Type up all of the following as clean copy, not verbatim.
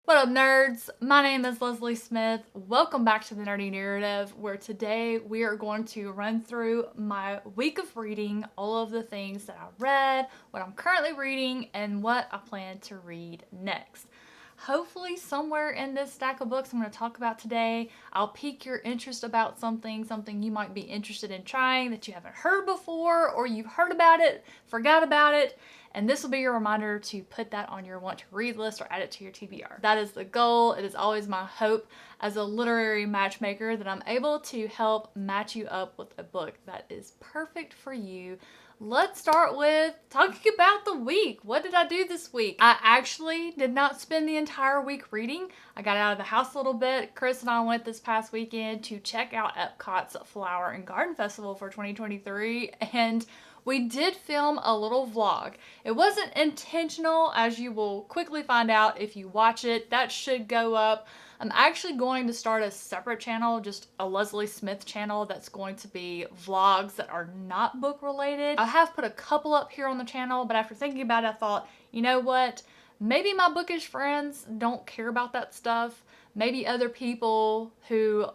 What up, nerds? My name is Leslie Smith. Welcome back to the Nerdy Narrative, where today we are going to run through my week of reading, all of the things that I read, what I'm currently reading, and what I plan to read next. Hopefully somewhere in this stack of books I'm going to talk about today, I'll pique your interest about something you might be interested in trying that you haven't heard before, or you've heard about it, forgot about it, and this will be your reminder to put that on your want to read list or add it to your TBR. That is the goal. It is always my hope as a literary matchmaker that I'm able to help match you up with a book that is perfect for you. Let's start with talking about the week. What did I do this week? I actually did not spend the entire week reading. I got out of the house a little bit. Chris and I went this past weekend to check out Epcot's Flower and Garden Festival for 2023, and we did film a little vlog. It wasn't intentional, as you will quickly find out if you watch it. That should go up. I'm actually going to start a separate channel, just a Leslie Smith channel, that's going to be vlogs that are not book related. I have put a couple up here on the channel, but after thinking about it, I thought, you know what? Maybe my bookish friends don't care about that stuff. Maybe other people who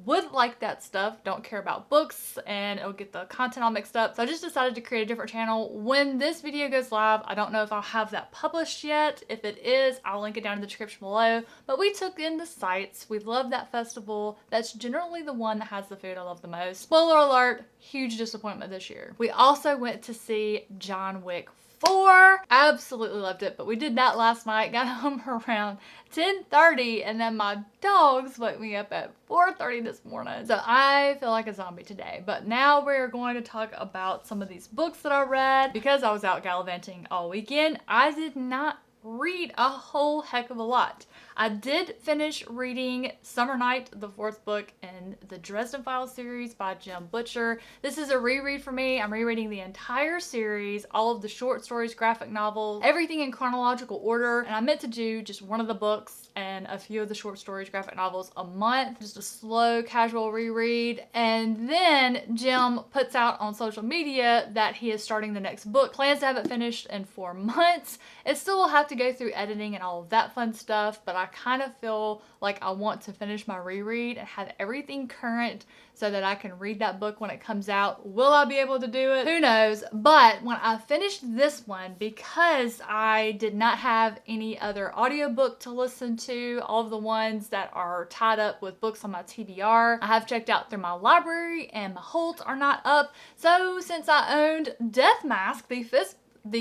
would like that stuff don't care about books, and it'll get the content all mixed up. So I just decided to create a different channel. When this video goes live, I don't know if I'll have that published yet. If it is, I'll link it down in the description below. But we took in the sights. We love that festival. That's generally the one that has the food I love the most. Spoiler alert, huge disappointment this year. We also went to see John Wick 4. Absolutely loved it, but we did that last night. Got home around 10:30, and then my dogs woke me up at 4:30 this morning. So I feel like a zombie today. But now we're going to talk about some of these books that I read. Because I was out gallivanting all weekend, I did not read a whole heck of a lot. I did finish reading Summer Night, the fourth book in the Dresden Files series by Jim Butcher. This is a reread for me. I'm rereading the entire series, all of the short stories, graphic novels, everything in chronological order. And I meant to do just one of the books and a few of the short stories, graphic novels a month, just a slow, casual reread. And then Jim puts out on social media that he is starting the next book. Plans to have it finished in 4 months. It still will have to go through editing and all of that fun stuff, but I kind of feel like I want to finish my reread and have everything current so that I can read that book when it comes out. Will I be able to do it? Who knows? But when I finished this one, because I did not have any other audiobook to listen to, all of the ones that are tied up with books on my TBR, I have checked out through my library and my Holt are not up. So since I owned Death Mask, the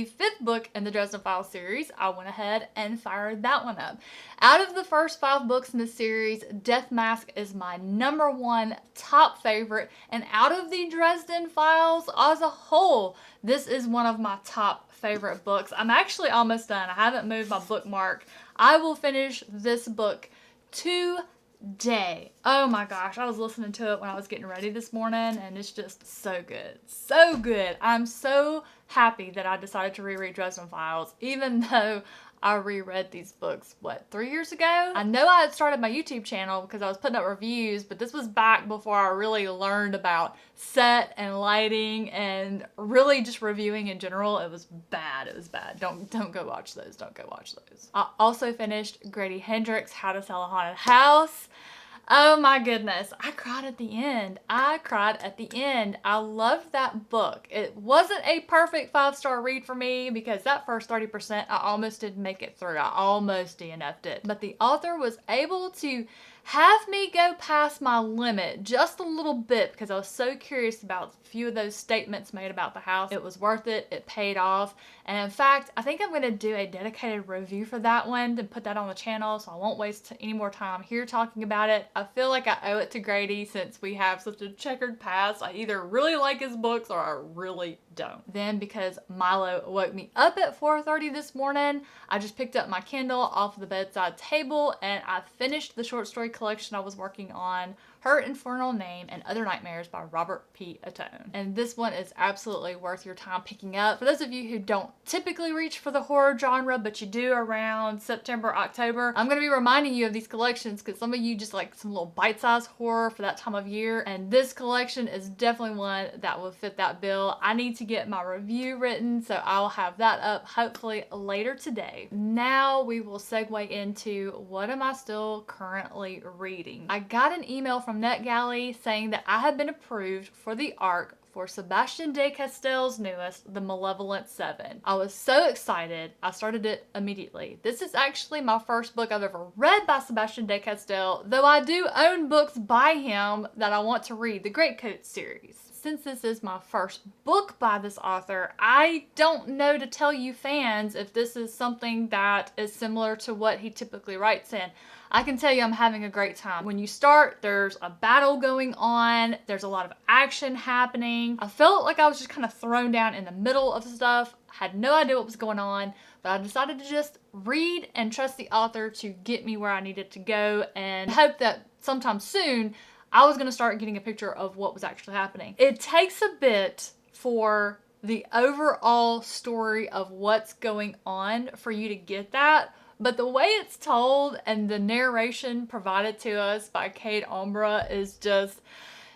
fifth book in the Dresden Files series, I went ahead and fired that one up. Out of the first 5 books in the series, Death Mask is my #1 top favorite, and out of the Dresden Files as a whole, this is one of my top favorite books. I'm actually almost done. I haven't moved my bookmark. I will finish this book today. Oh my gosh, I was listening to it when I was getting ready this morning, and it's just so good. So good. I'm so happy that I decided to reread Dresden Files, even though I reread these books, 3 years ago? I know I had started my YouTube channel because I was putting up reviews, but this was back before I really learned about set and lighting and really just reviewing in general. It was bad. It was bad. Don't go watch those. Don't go watch those. I also finished Grady Hendrix, How to Sell a Haunted House. Oh my goodness, I cried at the end. I loved that book. It wasn't a perfect 5-star read for me because that first 30% I almost didn't make it through. I almost DNF'd it. But the author was able to have me go past my limit just a little bit because I was so curious about a few of those statements made about the house. It was worth it. It paid off. And in fact, I think I'm going to do a dedicated review for that one and put that on the channel, so I won't waste any more time here talking about it. I feel like I owe it to Grady since we have such a checkered past. I either really like his books or I really don't. Then because Milo woke me up at 4:30 this morning, I just picked up my Kindle off the bedside table and I finished the short story collection I was working on, Her Infernal Name and Other Nightmares by Robert P Atone. And this one is absolutely worth your time picking up. For those of you who don't typically reach for the horror genre, but you do around September, October, I'm going to be reminding you of these collections because some of you just like some little bite-sized horror for that time of year. And this collection is definitely one that will fit that bill. I need to to get my review written, so I'll have that up hopefully later today. Now we will segue into what am I still currently reading. I got an email from NetGalley saying that I have been approved for the arc for Sebastian de Castell's newest, The Malevolent Seven. I was so excited, I started it immediately. This is actually my first book I've ever read by Sebastian de Castell, though I do own books by him that I want to read, the Greatcoat series. Since this is my first book by this author, I don't know to tell you fans if this is something that is similar to what he typically writes in. I can tell you I'm having a great time. When you start, there's a battle going on. There's a lot of action happening. I felt like I was just kind of thrown down in the middle of stuff. Had no idea what was going on, but I decided to just read and trust the author to get me where I needed to go and hope that sometime soon I was going to start getting a picture of what was actually happening. It takes a bit for the overall story of what's going on for you to get that. But the way it's told and the narration provided to us by Cade Ombra is just,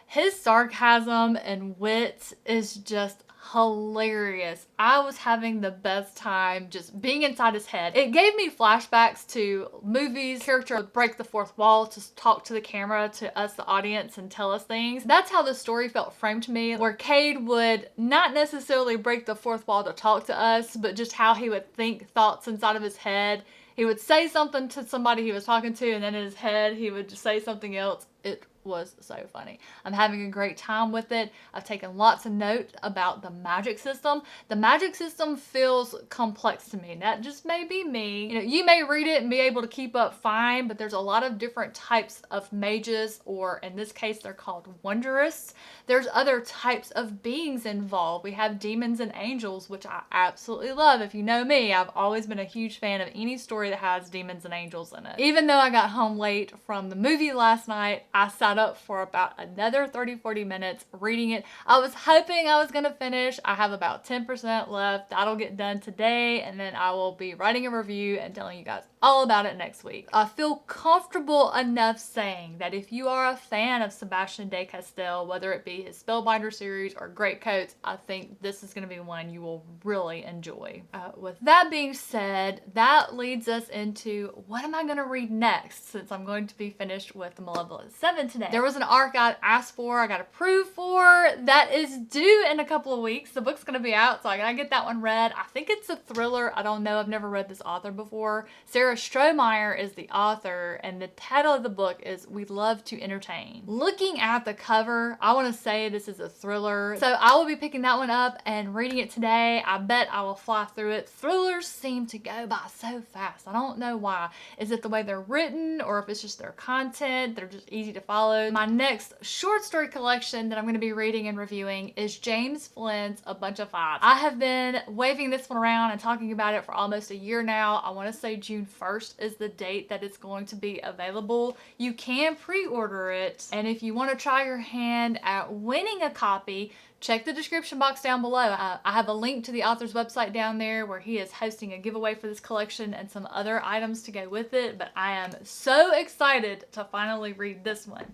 his sarcasm and wit is just hilarious. I was having the best time just being inside his head. It gave me flashbacks to movies. Character would break the fourth wall to talk to the camera, to us, the audience, and tell us things. That's how the story felt framed to me, where Cade would not necessarily break the fourth wall to talk to us, but just how he would think thoughts inside of his head. He would say something to somebody he was talking to, and then in his head, he would just say something else. It was so funny. I'm having a great time with it. I've taken lots of note about the magic system. The magic system feels complex to me. That just may be me. You know, you may read it and be able to keep up fine, but there's a lot of different types of mages, or in this case, they're called wonderists. There's other types of beings involved. We have demons and angels, which I absolutely love. If you know me, I've always been a huge fan of any story that has demons and angels in it. Even though I got home late from the movie last night, I sat up for about another 30-40 minutes reading it. I was hoping I was gonna finish. I have about 10% left. That'll get done today, and then I will be writing a review and telling you guys all about it next week. I feel comfortable enough saying that if you are a fan of Sebastian de Castell, whether it be his Spellbinder series or Greatcoats, I think this is going to be one you will really enjoy. With that being said, that leads us into what am I going to read next, since I'm going to be finished with The Malevolent Seven today. There was an arc I asked for, I got approved for, that is due in a couple of weeks. The book's going to be out, so I gotta get that one read. I think it's a thriller. I don't know. I've never read this author before. Sarah Strohmeyer is the author, and the title of the book is We Love to Entertain. Looking at the cover, I want to say this is a thriller, so I will be picking that one up and reading it today. I bet I will fly through it. Thrillers seem to go by so fast. I don't know why. Is it the way they're written, or if it's just their content? They're just easy to follow. My next short story collection that I'm going to be reading and reviewing is James Flynn's A Bunch of Fives. I have been waving this one around and talking about it for almost a year now. I want to say June 1st is the date that it's going to be available. You can pre-order it, and if you want to try your hand at winning a copy, check the description box down below. I have a link to the author's website down there where he is hosting a giveaway for this collection and some other items to go with it, but I am so excited to finally read this one.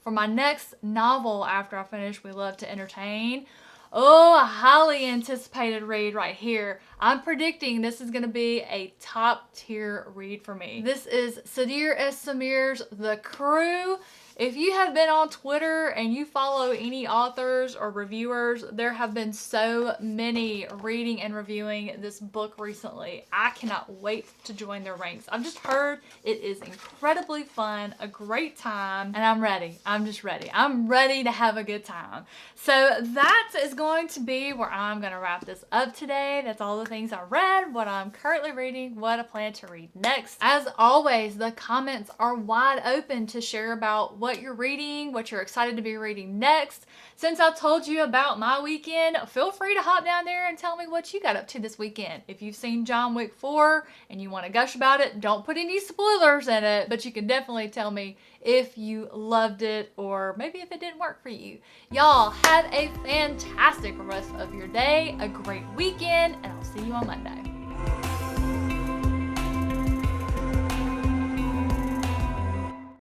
For my next novel after I finish We Love to Entertain, oh, a highly anticipated read right here. I'm predicting this is going to be a top tier read for me. This is Sadir S. Samir's The Crew. If you have been on Twitter and you follow any authors or reviewers, there have been so many reading and reviewing this book recently. I cannot wait to join their ranks. I've just heard it is incredibly fun, a great time, and I'm ready. I'm just ready. I'm ready to have a good time. So that is going to be where I'm going to wrap this up today. That's all the things I read, what I'm currently reading, what I plan to read next. As always, the comments are wide open to share about what you're reading, what you're excited to be reading next. Since I told you about my weekend, feel free to hop down there and tell me what you got up to this weekend. If you've seen John Wick 4 and you want to gush about it, don't put any spoilers in it, but you can definitely tell me if you loved it or maybe if it didn't work for you. Y'all have a fantastic rest of your day, a great weekend, and I'll see you on Monday.